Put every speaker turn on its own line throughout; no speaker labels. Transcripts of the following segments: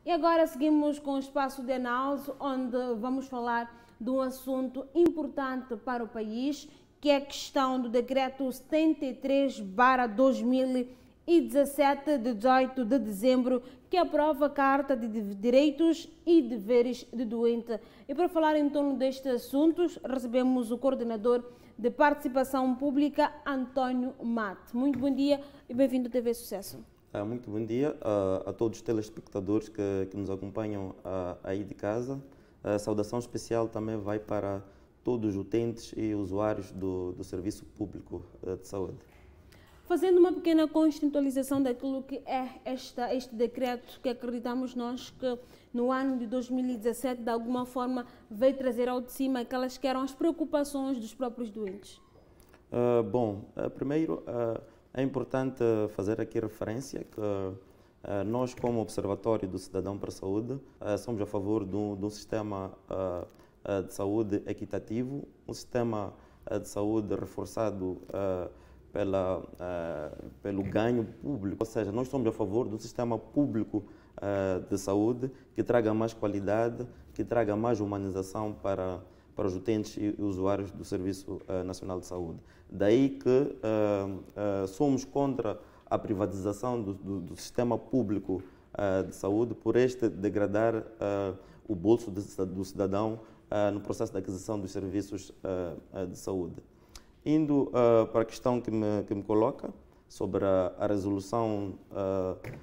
E agora seguimos com o espaço de análise, onde vamos falar de um assunto importante para o país, que é a questão do decreto 73/2017, de 18 de dezembro, que aprova a Carta de Direitos e Deveres do Doente. E para falar em torno destes assuntos, recebemos o coordenador de Participação Pública, António Mate. Muito bom dia e bem-vindo à TV Sucesso.
Muito bom dia a todos os telespectadores que nos acompanham aí de casa. A saudação especial também vai para todos os utentes e usuários do Serviço Público de Saúde.
Fazendo uma pequena contextualização daquilo que é este decreto, que acreditamos nós que no ano de 2017, de alguma forma, veio trazer ao de cima aquelas que eram as preocupações dos próprios doentes.
Primeiro, é importante fazer aqui referência que nós, como Observatório do Cidadão para a Saúde, somos a favor de um sistema de saúde equitativo, um sistema de saúde reforçado pelo ganho público, ou seja, nós somos a favor de um sistema público de saúde que traga mais qualidade, que traga mais humanização para os utentes e usuários do Serviço Nacional de Saúde. Daí que somos contra a privatização do sistema público de saúde por este degradar o bolso do cidadão no processo de aquisição dos serviços de saúde. Indo para a questão que me coloca sobre a resolução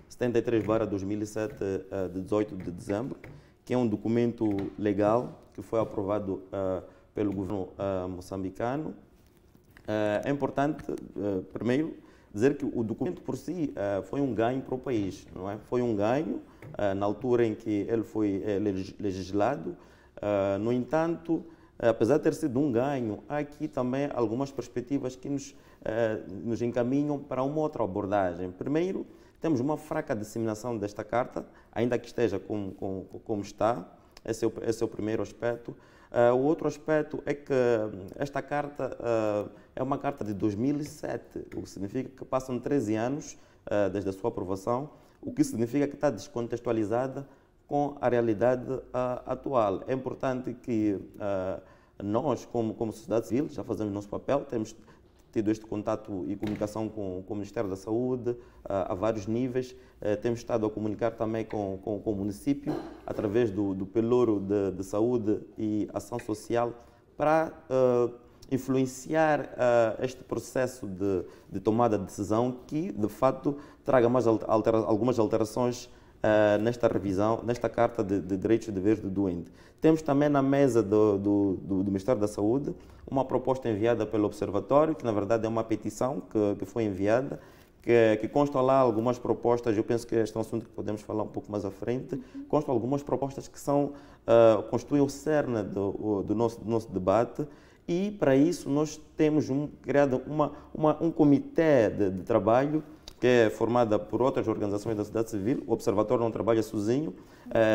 73/2007 de 18 de dezembro, que é um documento legal que foi aprovado pelo governo moçambicano. É importante, primeiro, dizer que o documento por si foi um ganho para o país, não é? Foi um ganho na altura em que ele foi legislado. No entanto, apesar de ter sido um ganho, há aqui também algumas perspectivas que nos encaminham para uma outra abordagem. Primeiro, temos uma fraca disseminação desta carta, ainda que esteja como está. Esse é o primeiro aspecto. O outro aspecto é que esta carta é uma carta de 2007, o que significa que passam 13 anos desde a sua aprovação, o que significa que está descontextualizada com a realidade atual. É importante que nós, como sociedade civil, já fazemos nosso papel, temos tido este contato e comunicação com o Ministério da Saúde a vários níveis. Temos estado a comunicar também com o município, através do Pelouro de Saúde e Ação Social, para influenciar este processo de tomada de decisão que, de fato, traga algumas alterações nesta revisão, nesta Carta de Direitos e Deveres do Doente. Temos também na mesa do Ministério da Saúde uma proposta enviada pelo Observatório, que na verdade é uma petição que foi enviada, que consta lá algumas propostas. Eu penso que este é um assunto que podemos falar um pouco mais à frente. Constam algumas propostas que constituem o cerne do nosso debate, e para isso nós temos criado um comitê de trabalho que é formada por outras organizações da sociedade civil. O Observatório não trabalha sozinho,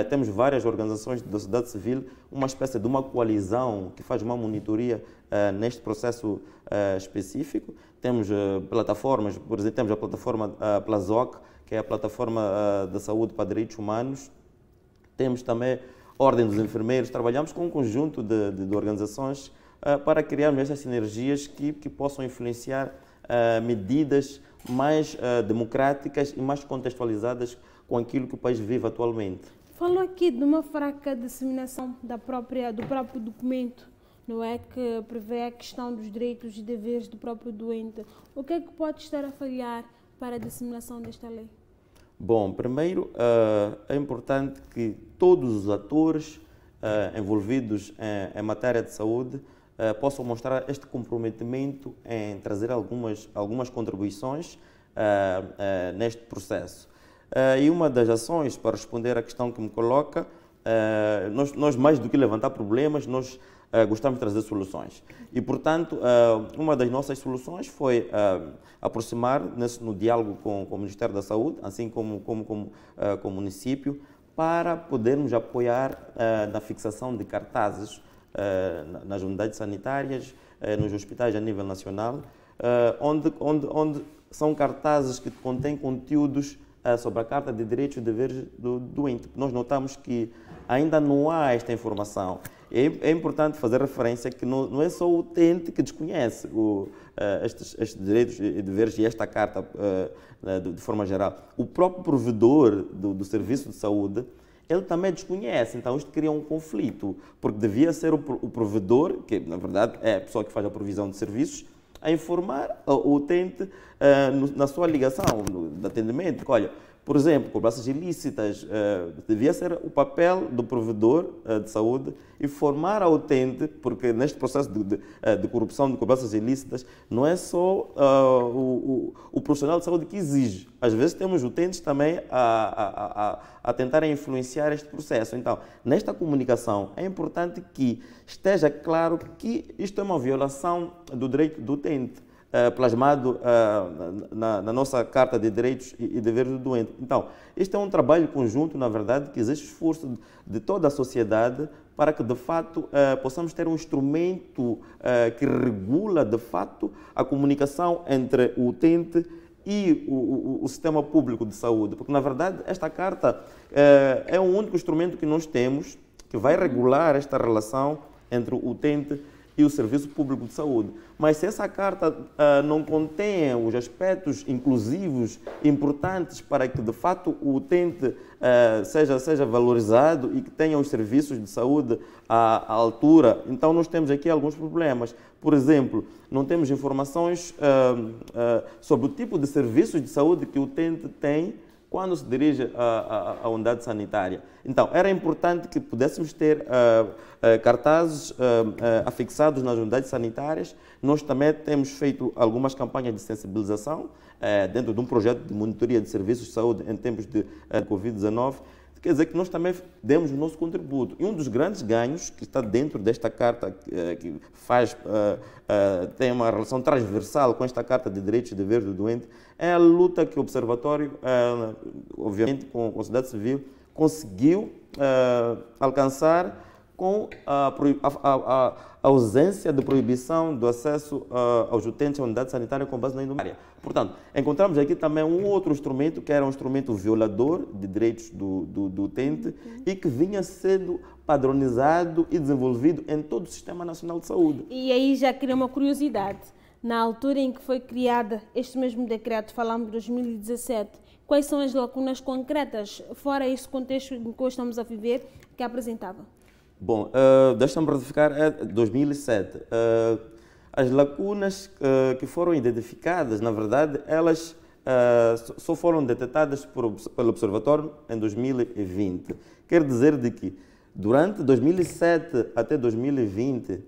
temos várias organizações da sociedade civil, uma espécie de uma coalizão que faz uma monitoria neste processo específico. Temos plataformas, por exemplo, temos a plataforma PLASOC, que é a plataforma da saúde para direitos humanos. Temos também a Ordem dos Enfermeiros. Trabalhamos com um conjunto de organizações para criarmos estas sinergias que possam influenciar medidas mais democráticas e mais contextualizadas com aquilo que o país vive atualmente.
Falou aqui de uma fraca disseminação do próprio documento, não é, que prevê a questão dos direitos e deveres do próprio doente. O que é que pode estar a falhar para a disseminação desta lei?
Bom, primeiro é importante que todos os atores envolvidos em matéria de saúde possam mostrar este comprometimento em trazer algumas contribuições neste processo. E uma das ações, para responder à questão que me coloca, nós mais do que levantar problemas, nós gostamos de trazer soluções. E, portanto, uma das nossas soluções foi aproximar no diálogo com o Ministério da Saúde, assim como o município, para podermos apoiar na fixação de cartazes nas unidades sanitárias, nos hospitais a nível nacional, onde são cartazes que contêm conteúdos sobre a Carta de Direitos e Deveres do Doente. Nós notamos que ainda não há esta informação. É importante fazer referência que não é só o utente que desconhece estes direitos e deveres e esta Carta de forma geral. O próprio provedor do serviço de saúde, ele também desconhece, então isto cria um conflito, porque devia ser o provedor, que na verdade é a pessoa que faz a provisão de serviços, a informar o utente na sua ligação de atendimento. Olha, por exemplo, cobranças ilícitas, devia ser o papel do provedor de saúde informar ao utente, porque neste processo de corrupção de cobranças ilícitas, não é só o profissional de saúde que exige. Às vezes temos utentes também a tentarem influenciar este processo. Então, nesta comunicação, é importante que esteja claro que isto é uma violação do direito do utente, plasmado na nossa Carta de Direitos e Deveres do Doente. Então, este é um trabalho conjunto, na verdade, que existe esforço de toda a sociedade para que, de fato, possamos ter um instrumento que regula, de fato, a comunicação entre o utente e o sistema público de saúde. Porque, na verdade, esta Carta é o único instrumento que nós temos que vai regular esta relação entre o utente e o Serviço Público de Saúde. Mas se essa Carta não contém os aspectos inclusivos importantes para que, de fato, o utente seja valorizado e que tenha os serviços de saúde à altura, então nós temos aqui alguns problemas. Por exemplo, não temos informações sobre o tipo de serviços de saúde que o utente tem quando se dirige à unidade sanitária. Então, era importante que pudéssemos ter cartazes afixados nas unidades sanitárias. Nós também temos feito algumas campanhas de sensibilização dentro de um projeto de monitoria de serviços de saúde em tempos de Covid-19. Quer dizer que nós também demos o nosso contributo. E um dos grandes ganhos que está dentro desta Carta, que tem uma relação transversal com esta Carta de Direitos e Deveres do Doente, é a luta que o Observatório, obviamente com a sociedade civil, conseguiu alcançar com a ausência de proibição do acesso aos utentes à unidade sanitária com base na indumentária. Portanto, encontramos aqui também um outro instrumento, que era um instrumento violador de direitos do utente e que vinha sendo padronizado e desenvolvido em todo o Sistema Nacional de Saúde.
E aí já cria uma curiosidade. Na altura em que foi criada este mesmo decreto, falamos de 2017, quais são as lacunas concretas, fora esse contexto em que hoje estamos a viver, que apresentava?
Bom, deixa-me ratificar, é 2007. As lacunas que foram identificadas, na verdade, elas só foram detectadas pelo Observatório em 2020. Quer dizer de que, durante 2007 até 2020,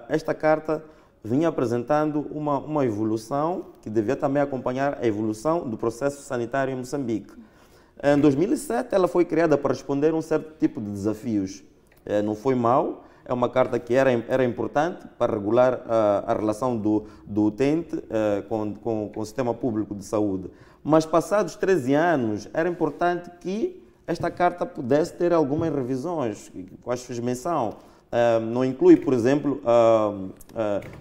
esta Carta vinha apresentando uma evolução que devia também acompanhar a evolução do processo sanitário em Moçambique. Em 2007, ela foi criada para responder a um certo tipo de desafios. Não foi mal, é uma Carta que era importante para regular a relação do utente com o sistema público de saúde. Mas passados 13 anos, era importante que esta Carta pudesse ter algumas revisões, quais fiz menção. Não inclui, por exemplo,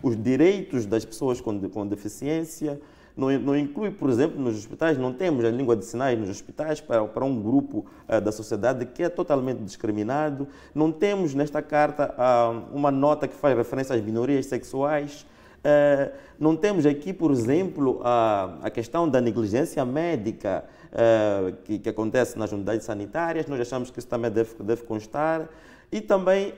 os direitos das pessoas com deficiência. Não inclui, por exemplo, nos hospitais, não temos a língua de sinais nos hospitais para um grupo da sociedade que é totalmente discriminado. Não temos nesta Carta uma nota que faz referência às minorias sexuais. Não temos aqui, por exemplo, a questão da negligência médica que acontece nas unidades sanitárias. Nós achamos que isso também deve constar. E também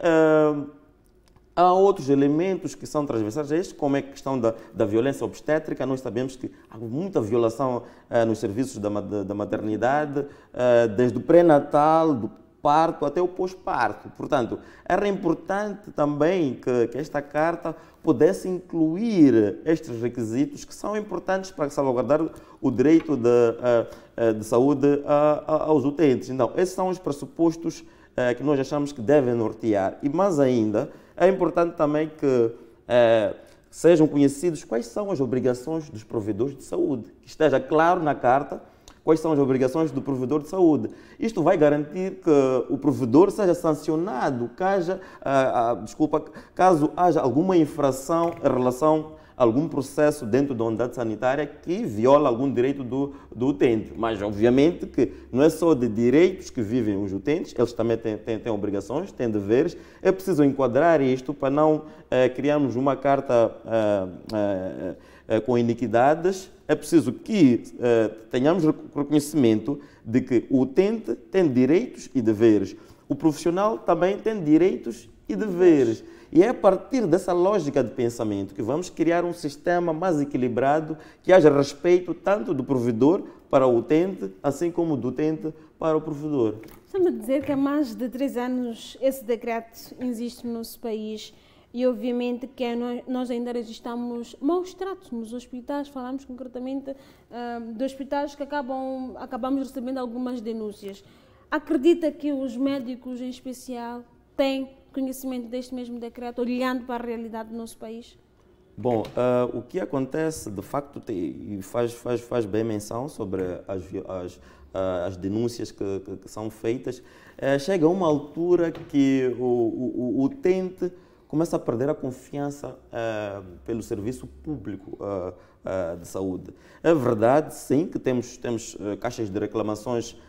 há outros elementos que são transversais a este, como é a questão da violência obstétrica. Nós sabemos que há muita violação nos serviços da maternidade, desde o pré-natal, do parto até o pós-parto. Portanto, era importante também que esta Carta pudesse incluir estes requisitos que são importantes para salvaguardar o direito de saúde aos utentes. Então, esses são os pressupostos que nós achamos que devem nortear. E mais ainda, é importante também que sejam conhecidos quais são as obrigações dos provedores de saúde, que esteja claro na Carta quais são as obrigações do provedor de saúde. Isto vai garantir que o provedor seja sancionado caso haja alguma infração em relação algum processo dentro da unidade sanitária que viola algum direito do utente. Mas, obviamente, que não é só de direitos que vivem os utentes, eles também têm obrigações, têm deveres. É preciso enquadrar isto para não criarmos uma carta com iniquidades. É preciso que tenhamos reconhecimento de que o utente tem direitos e deveres. O profissional também tem direitos e deveres. E é a partir dessa lógica de pensamento que vamos criar um sistema mais equilibrado, que haja respeito tanto do provedor para o utente, assim como do utente para o provedor.
Estamos a dizer que há mais de 3 anos esse decreto existe no nosso país e obviamente que nós ainda registramos maus tratos nos hospitais, falamos concretamente de hospitais que acabamos recebendo algumas denúncias. Acredita que os médicos em especial têm conhecimento deste mesmo decreto, olhando para a realidade do nosso país?
Bom, o que acontece, de facto, e faz bem menção sobre as denúncias que são feitas, chega a uma altura que o utente começa a perder a confiança pelo serviço público de saúde. É verdade, sim, que temos caixas de reclamações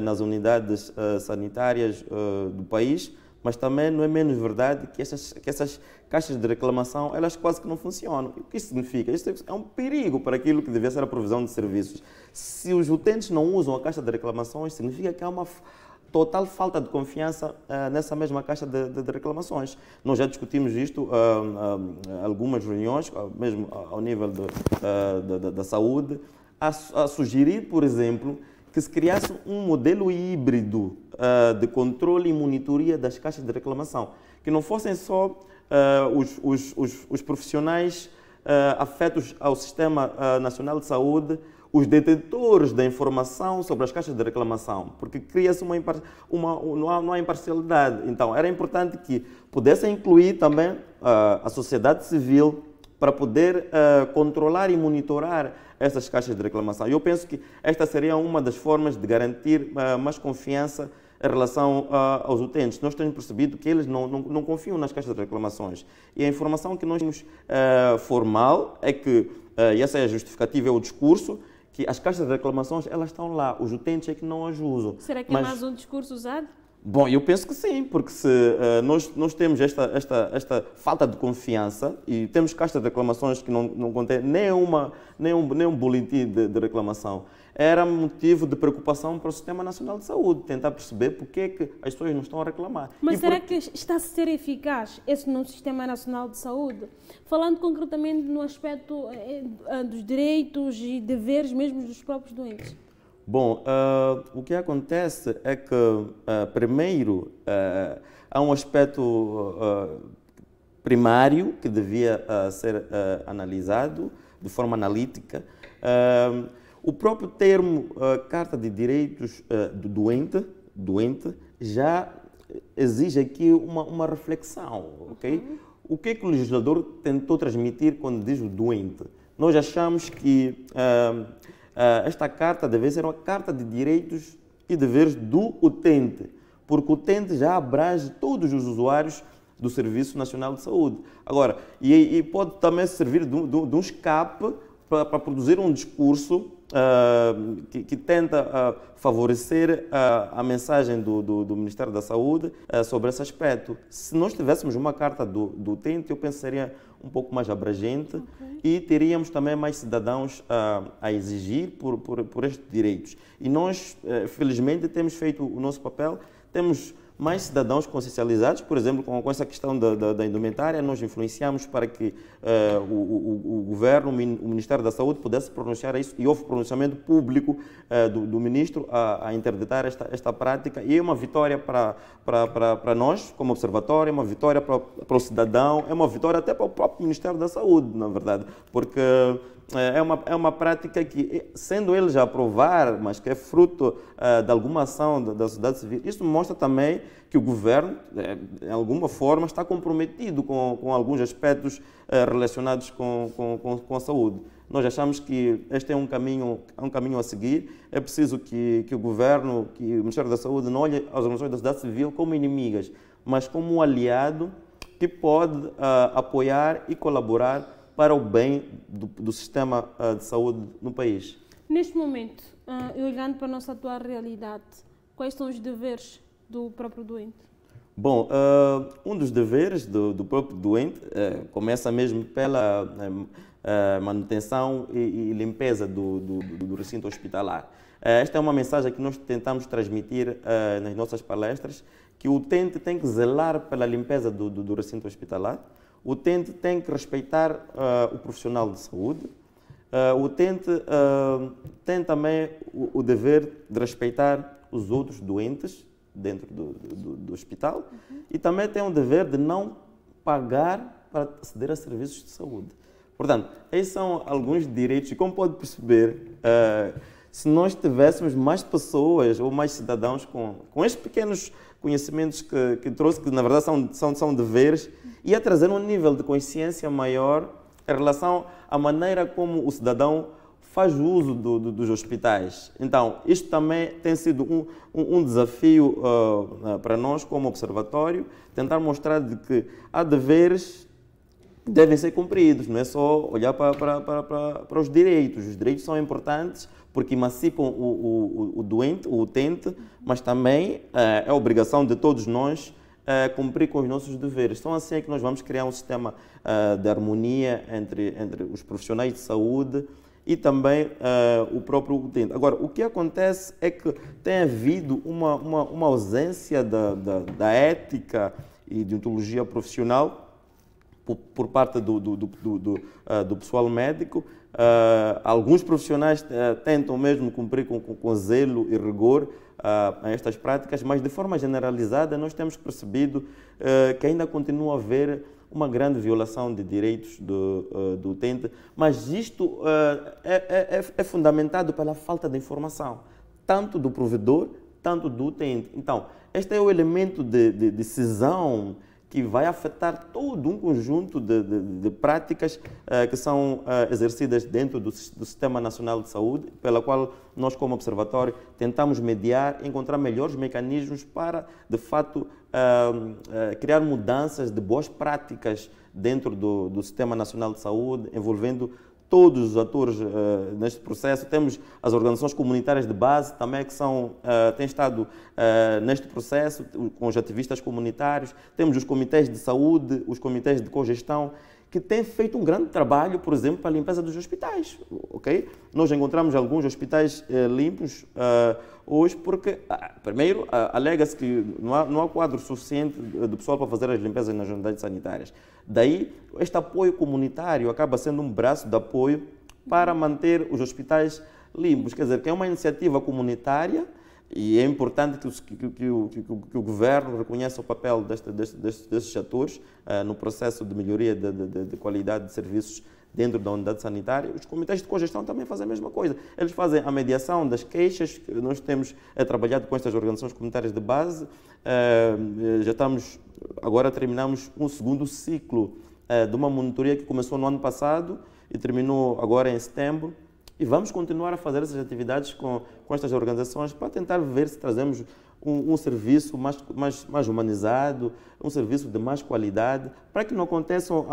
nas unidades sanitárias do país, mas também não é menos verdade que essas caixas de reclamação, elas quase que não funcionam. O que isso significa? Isso é um perigo para aquilo que devia ser a provisão de serviços. Se os utentes não usam a caixa de reclamações, significa que há uma total falta de confiança nessa mesma caixa de reclamações. Nós já discutimos isto algumas reuniões, mesmo ao nível da saúde, a sugerir, por exemplo, que se criasse um modelo híbrido de controle e monitoria das caixas de reclamação, que não fossem só os profissionais afetos ao Sistema Nacional de Saúde, os detentores da informação sobre as caixas de reclamação, porque cria-se não há imparcialidade. Então, era importante que pudessem incluir também a sociedade civil para poder controlar e monitorar essas caixas de reclamação. Eu penso que esta seria uma das formas de garantir mais confiança em relação aos utentes. Nós temos percebido que eles não confiam nas caixas de reclamações. E a informação que nós temos formal é que, e essa é a justificativa, é o discurso, que as caixas de reclamações elas estão lá, os utentes é que não as usam.
Será que é mais um discurso usado?
Bom, eu penso que sim, porque se nós temos esta falta de confiança e temos caixas de reclamações que não contém nenhum boletim de reclamação, era motivo de preocupação para o Sistema Nacional de Saúde, tentar perceber porque é que as pessoas não estão a reclamar.
Mas será que está a ser eficaz esse novo Sistema Nacional de Saúde? Falando concretamente no aspecto dos direitos e deveres mesmo dos próprios doentes.
Bom, o que acontece é que, primeiro, há um aspecto primário que devia ser analisado de forma analítica. O próprio termo Carta de Direitos do doente já exige aqui uma reflexão, ok? O que é que o legislador tentou transmitir quando diz o doente? Nós achamos que esta carta deve ser uma carta de direitos e deveres do utente, porque o utente já abrange todos os usuários do Serviço Nacional de Saúde. Agora, e pode também servir de um escape para produzir um discurso que tenta favorecer a mensagem do Ministério da Saúde sobre esse aspecto. Se nós tivéssemos uma carta do utente, eu pensaria um pouco mais abrangente e teríamos também mais cidadãos a exigir por estes direitos. E nós, felizmente, temos feito o nosso papel, temos mais cidadãos consciencializados, por exemplo, com essa questão da indumentária, nós influenciamos para que o governo, o Ministério da Saúde pudesse pronunciar isso e houve pronunciamento público do ministro a interditar esta prática e é uma vitória para nós, como observatório, é uma vitória para o cidadão, é uma vitória até para o próprio Ministério da Saúde, na verdade, porque é uma prática que, sendo ele já aprovar, mas que é fruto de alguma ação da sociedade civil, isso mostra também que o governo, de alguma forma, está comprometido com alguns aspectos relacionados com a saúde. Nós achamos que este é um caminho a seguir. É preciso que o governo, que o Ministério da Saúde não olhe as organizações da sociedade civil como inimigas, mas como um aliado que pode apoiar e colaborar para o bem do sistema de saúde no país.
Neste momento, e olhando para a nossa atual realidade, quais são os deveres do próprio doente?
Bom, um dos deveres do próprio doente começa mesmo pela manutenção e limpeza do recinto hospitalar. Esta é uma mensagem que nós tentamos transmitir nas nossas palestras, que o utente tem que zelar pela limpeza do recinto hospitalar, o utente tem que respeitar o profissional de saúde, o utente tem também o dever de respeitar os outros doentes dentro do hospital e também tem o dever de não pagar para aceder a serviços de saúde. Portanto, esses são alguns direitos e, como pode perceber, se nós tivéssemos mais pessoas ou mais cidadãos com estes pequenos conhecimentos que trouxe, que na verdade são deveres, ia trazer um nível de consciência maior em relação à maneira como o cidadão faz uso dos hospitais. Então, isto também tem sido um desafio para nós, como observatório, tentar mostrar de que há deveres que devem ser cumpridos, não é só olhar para os direitos. Os direitos são importantes porque emancipam o doente, o utente, mas também é obrigação de todos nós cumprir com os nossos deveres. Então, assim é que nós vamos criar um sistema de harmonia entre os profissionais de saúde e também o próprio utente. Agora, o que acontece é que tem havido uma ausência da ética e de ontologia profissional por parte do pessoal médico. Alguns profissionais tentam mesmo cumprir com zelo e rigor estas práticas, mas de forma generalizada nós temos percebido que ainda continua a haver uma grande violação de direitos do utente, mas isto é fundamentado pela falta de informação, tanto do provedor, tanto do utente. Então, este é o elemento de decisão que vai afetar todo um conjunto de práticas que são exercidas dentro do Sistema Nacional de Saúde, pela qual nós, como observatório, tentamos mediar, encontrar melhores mecanismos para, de fato, criar mudanças de boas práticas dentro do Sistema Nacional de Saúde, envolvendo todos os atores neste processo. Temos as organizações comunitárias de base também que têm estado neste processo, com os ativistas comunitários. Temos os comitês de saúde, os comitês de cogestão, que têm feito um grande trabalho, por exemplo, para a limpeza dos hospitais. Okay? Nós encontramos alguns hospitais limpos hoje porque, primeiro, alega-se que não há quadro suficiente de pessoal para fazer as limpezas nas unidades sanitárias. Daí, este apoio comunitário acaba sendo um braço de apoio para manter os hospitais limpos. Quer dizer, que é uma iniciativa comunitária e é importante que o governo reconheça o papel destes atores no processo de melhoria de qualidade de serviços dentro da unidade sanitária. Os comitês de cogestão também fazem a mesma coisa. Eles fazem a mediação das queixas. Nós temos trabalhado com estas organizações comunitárias de base. Agora terminamos um segundo ciclo de uma monitoria que começou no ano passado e terminou agora em setembro. E vamos continuar a fazer essas atividades com estas organizações para tentar ver se trazemos um serviço mais humanizado, um serviço de mais qualidade, para que não aconteçam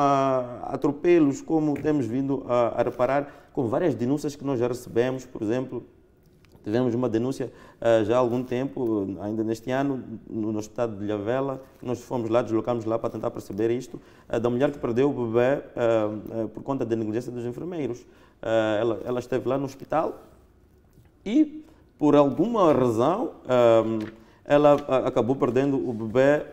atropelos, como temos vindo a reparar com várias denúncias que nós já recebemos. Por exemplo, tivemos uma denúncia já há algum tempo, ainda neste ano, no Hospital de Ilhavela. Nós fomos lá, deslocamos lá para tentar perceber isto, da mulher que perdeu o bebê por conta da negligência dos enfermeiros. Ela esteve lá no hospital e, por alguma razão, ela acabou perdendo o bebê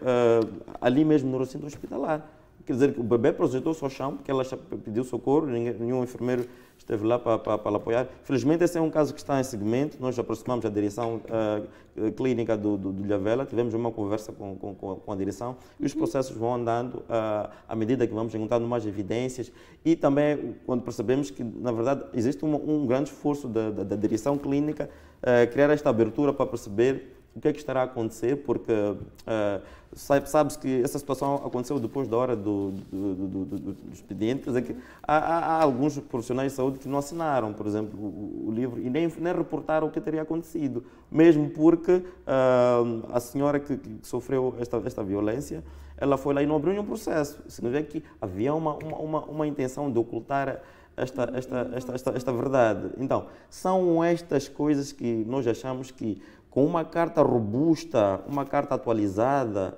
ali mesmo no recinto hospitalar. Quer dizer, que o bebê projetou-se ao chão porque ela pediu socorro, nenhum enfermeiro esteve lá para apoiar. Felizmente, esse é um caso que está em seguimento. Nós aproximamos a direção clínica do Ilhavela, tivemos uma conversa com a direção e os processos vão andando à medida que vamos encontrando mais evidências e também quando percebemos que, na verdade, existe um grande esforço da direção clínica criar esta abertura para perceber o que é que estará a acontecer, porque sabe-se que essa situação aconteceu depois da hora do expediente, quer dizer que há alguns profissionais de saúde que não assinaram, por exemplo, o livro e nem reportaram o que teria acontecido, mesmo porque a senhora que sofreu esta violência, ela foi lá e não abriu nenhum processo. Significa que havia uma intenção de ocultar esta verdade. Então, são estas coisas que nós achamos que, com uma carta robusta, uma carta atualizada,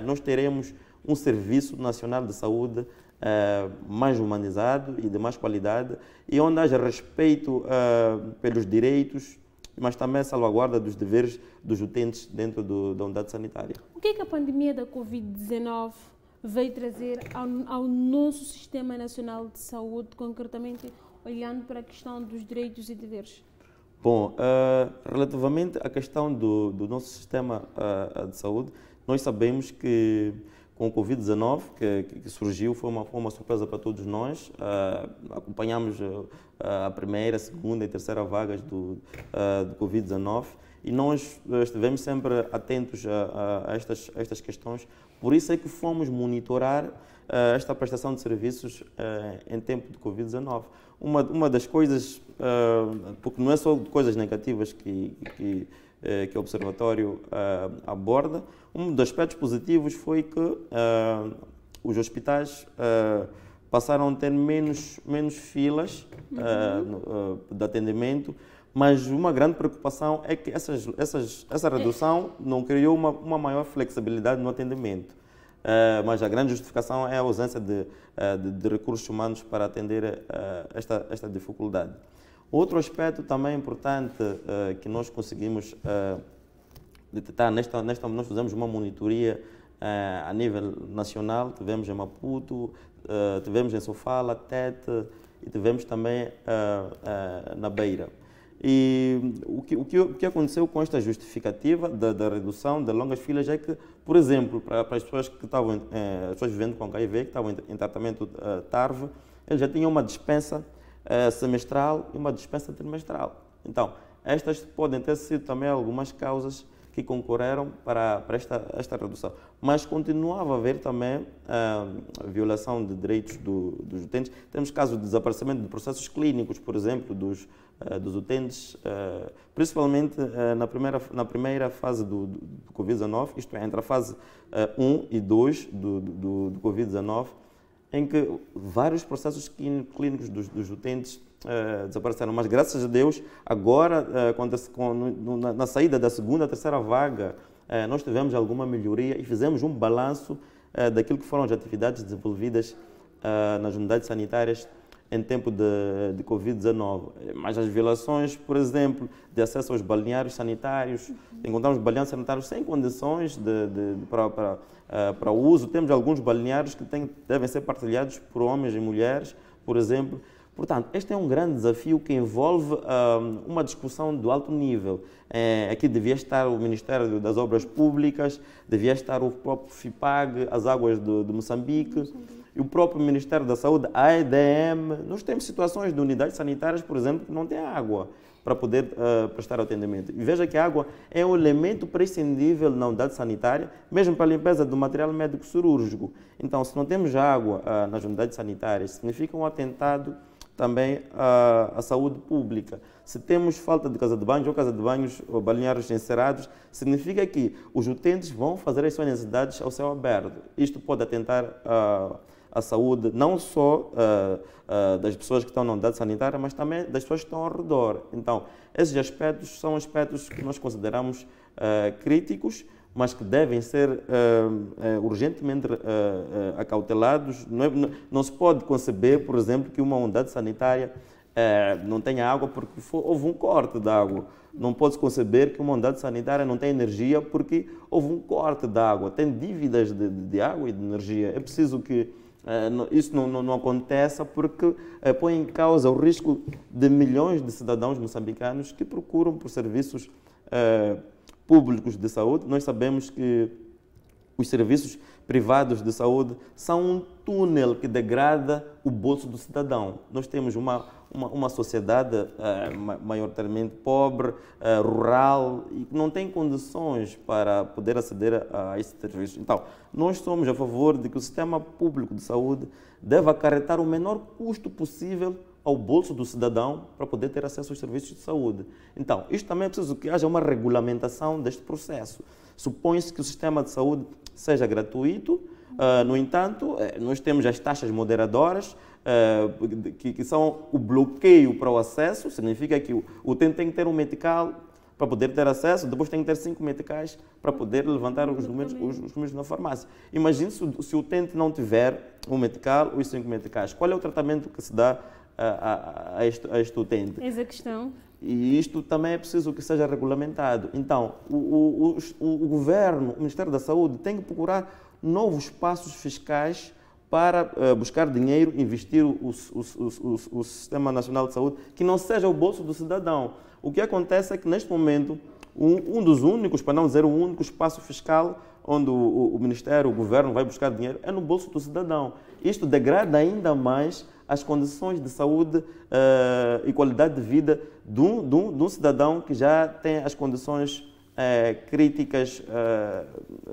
nós teremos um Serviço Nacional de Saúde mais humanizado e de mais qualidade, e onde haja respeito pelos direitos, mas também a salvaguarda dos deveres dos utentes dentro da unidade sanitária.
O que é que a pandemia da Covid-19 veio trazer ao nosso Sistema Nacional de Saúde, concretamente olhando para a questão dos direitos e deveres?
Bom, relativamente à questão do nosso sistema de saúde, nós sabemos que com o Covid-19 que surgiu, foi uma surpresa para todos nós. Acompanhamos a primeira, segunda e terceira vagas do Covid-19 e nós estivemos sempre atentos a estas questões. Por isso é que fomos monitorar esta prestação de serviços em tempo de Covid-19. Uma das coisas, porque não é só coisas negativas que o Observatório aborda, um dos aspectos positivos foi que os hospitais passaram a ter menos filas de atendimento, mas uma grande preocupação é que essa redução não criou uma maior flexibilidade no atendimento. Mas a grande justificação é a ausência de recursos humanos para atender esta dificuldade. Outro aspecto também importante que nós conseguimos detectar, nós fizemos uma monitoria a nível nacional, tivemos em Maputo, tivemos em Sofala, Tete e tivemos também na Beira. E o que aconteceu com esta justificativa da redução de longas filas é que, por exemplo, para as pessoas que estavam, as pessoas vivendo com HIV, que estavam em tratamento TARV, eles já tinham uma dispensa semestral e uma dispensa trimestral. Então, estas podem ter sido também algumas causas que concorreram para esta redução. Mas continuava a haver também a violação de direitos dos utentes. Temos casos de desaparecimento de processos clínicos, por exemplo, dos utentes, principalmente na primeira fase do Covid-19, isto é, entre a fase 1 e 2 do Covid-19, em que vários processos clínicos dos utentes desapareceram. Mas, graças a Deus, agora, na saída da segunda, terceira vaga, nós tivemos alguma melhoria e fizemos um balanço daquilo que foram as atividades desenvolvidas nas unidades sanitárias em tempo de Covid-19. Mas as violações, por exemplo, de acesso aos balneários sanitários, encontramos balneários sanitários sem condições para o uso. Temos alguns balneários que devem ser partilhados por homens e mulheres, por exemplo. Portanto, este é um grande desafio que envolve uma discussão do alto nível. Aqui devia estar o Ministério das Obras Públicas, devia estar o próprio FIPAG, as águas de Moçambique, e o próprio Ministério da Saúde, a EDM. Nós temos situações de unidades sanitárias, por exemplo, que não têm água para poder prestar atendimento. E veja que a água é um elemento prescindível na unidade sanitária, mesmo para a limpeza do material médico cirúrgico. Então, se não temos água nas unidades sanitárias, significa um atentado também à saúde pública. Se temos falta de casa de banhos ou casa de banhos ou balneários encerrados, significa que os utentes vão fazer as suas necessidades ao céu aberto. Isto pode atentar à saúde não só das pessoas que estão na unidade sanitária, mas também das pessoas que estão ao redor. Então, esses aspectos são aspectos que nós consideramos críticos, mas que devem ser urgentemente acautelados. Não se pode conceber, por exemplo, que uma unidade sanitária não tenha água porque houve um corte de água. Não pode-se conceber que uma unidade sanitária não tenha energia porque houve um corte de água. Tem dívidas de água e de energia. É preciso que isso não aconteça porque põe em causa o risco de milhões de cidadãos moçambicanos que procuram por serviços públicos de saúde. Nós sabemos que os serviços privados de saúde são um túnel que degrada o bolso do cidadão. Nós temos uma sociedade maioritariamente pobre, rural, e que não tem condições para poder aceder a esse serviço. Então, nós somos a favor de que o sistema público de saúde deve acarretar o menor custo possível ao bolso do cidadão para poder ter acesso aos serviços de saúde. Então, isto também é preciso que haja uma regulamentação deste processo. Supõe-se que o sistema de saúde seja gratuito, no entanto, nós temos as taxas moderadoras, que são o bloqueio para o acesso. Significa que o utente tem que ter um medical para poder ter acesso, depois tem que ter 5 medicais para poder levantar os números na farmácia. Imagine se o utente não tiver um medical ou os 5 medicais. Qual é o tratamento que se dá a este utente?
Essa é a questão.
E isto também é preciso que seja regulamentado. Então, o governo, o Ministério da Saúde, tem que procurar novos passos fiscais para buscar dinheiro, investir o Sistema Nacional de Saúde, que não seja o bolso do cidadão. O que acontece é que, neste momento, um dos únicos, para não dizer o único espaço fiscal onde o Ministério, o Governo vai buscar dinheiro, é no bolso do cidadão. Isto degrada ainda mais as condições de saúde e qualidade de vida de um cidadão que já tem as condições críticas,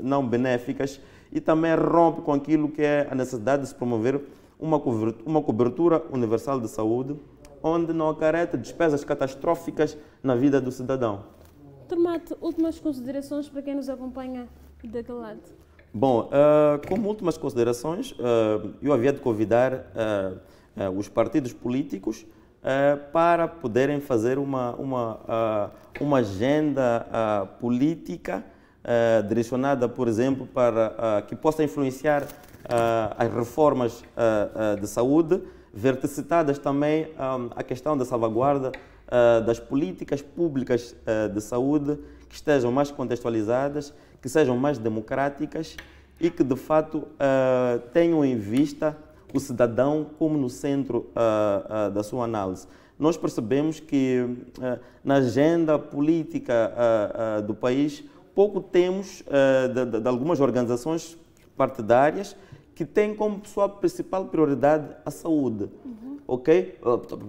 não benéficas, e também rompe com aquilo que é a necessidade de se promover uma cobertura universal de saúde, onde não acarreta despesas catastróficas na vida do cidadão.
Tormato, últimas considerações para quem nos acompanha daquele lado.
Bom, como últimas considerações, eu havia de convidar os partidos políticos para poderem fazer uma agenda política direcionada, por exemplo, para que possa influenciar as reformas de saúde, verticitadas também a questão da salvaguarda das políticas públicas de saúde, que estejam mais contextualizadas, que sejam mais democráticas e que, de fato, tenham em vista o cidadão como no centro da sua análise. Nós percebemos que na agenda política do país pouco temos de algumas organizações partidárias que têm como sua principal prioridade a saúde. Ok?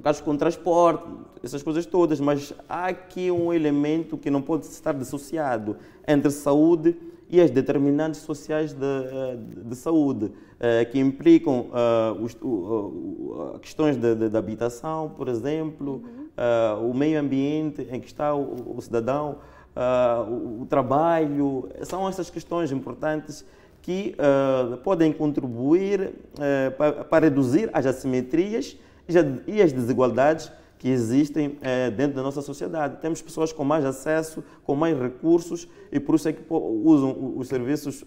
Casos com transporte, essas coisas todas, mas há aqui um elemento que não pode estar dissociado entre saúde e as determinantes sociais de saúde, que implicam questões de habitação, por exemplo, o meio ambiente em que está o cidadão, o trabalho. São essas questões importantes que podem contribuir para reduzir as assimetrias e as desigualdades que existem dentro da nossa sociedade. Temos pessoas com mais acesso, com mais recursos, e por isso é que usam os serviços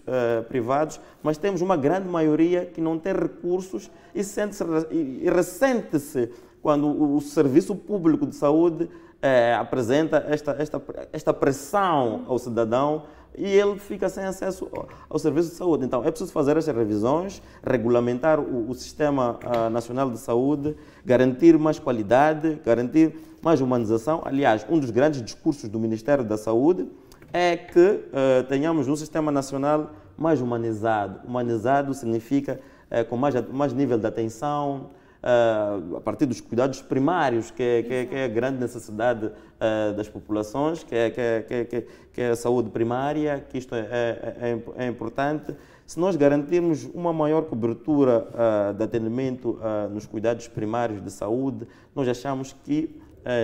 privados, mas temos uma grande maioria que não tem recursos e ressente-se quando o serviço público de saúde apresenta esta pressão ao cidadão e ele fica sem acesso ao serviço de saúde. Então, é preciso fazer estas revisões, regulamentar o Sistema Nacional de Saúde, garantir mais qualidade, garantir mais humanização. Aliás, um dos grandes discursos do Ministério da Saúde é que tenhamos um Sistema Nacional mais humanizado. Humanizado significa com mais nível de atenção, a partir dos cuidados primários, que é a grande necessidade das populações, que é a saúde primária, que isto é importante. Se nós garantirmos uma maior cobertura de atendimento nos cuidados primários de saúde, nós achamos que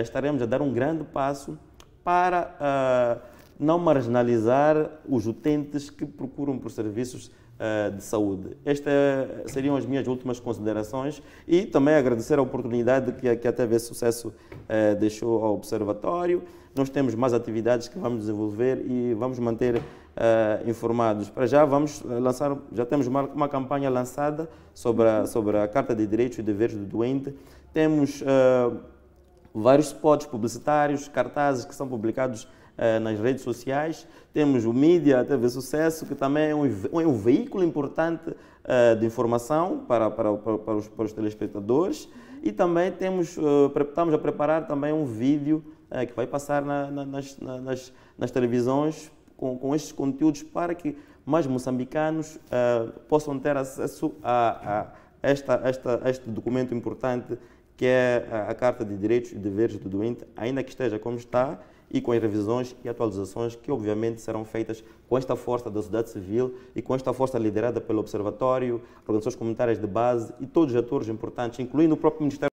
estaremos a dar um grande passo para não marginalizar os utentes que procuram por serviços de saúde. Estas seriam as minhas últimas considerações e também agradecer a oportunidade que a TV Sucesso deixou ao Observatório. Nós temos mais atividades que vamos desenvolver e vamos manter informados. Para já vamos lançar, já temos uma campanha lançada sobre a Carta de Direitos e Deveres do Doente. Temos vários spots publicitários, cartazes que são publicados nas redes sociais. Temos o mídia, a TV Sucesso, que também é um veículo importante de informação para os telespectadores. E também estamos a preparar também um vídeo que vai passar nas televisões com estes conteúdos para que mais moçambicanos possam ter acesso a este documento importante que é a Carta de Direitos e Deveres do Doente, ainda que esteja como está, e com as revisões e atualizações que obviamente serão feitas com esta força da sociedade civil e com esta força liderada pelo Observatório, organizações comunitárias de base e todos os atores importantes, incluindo o próprio Ministério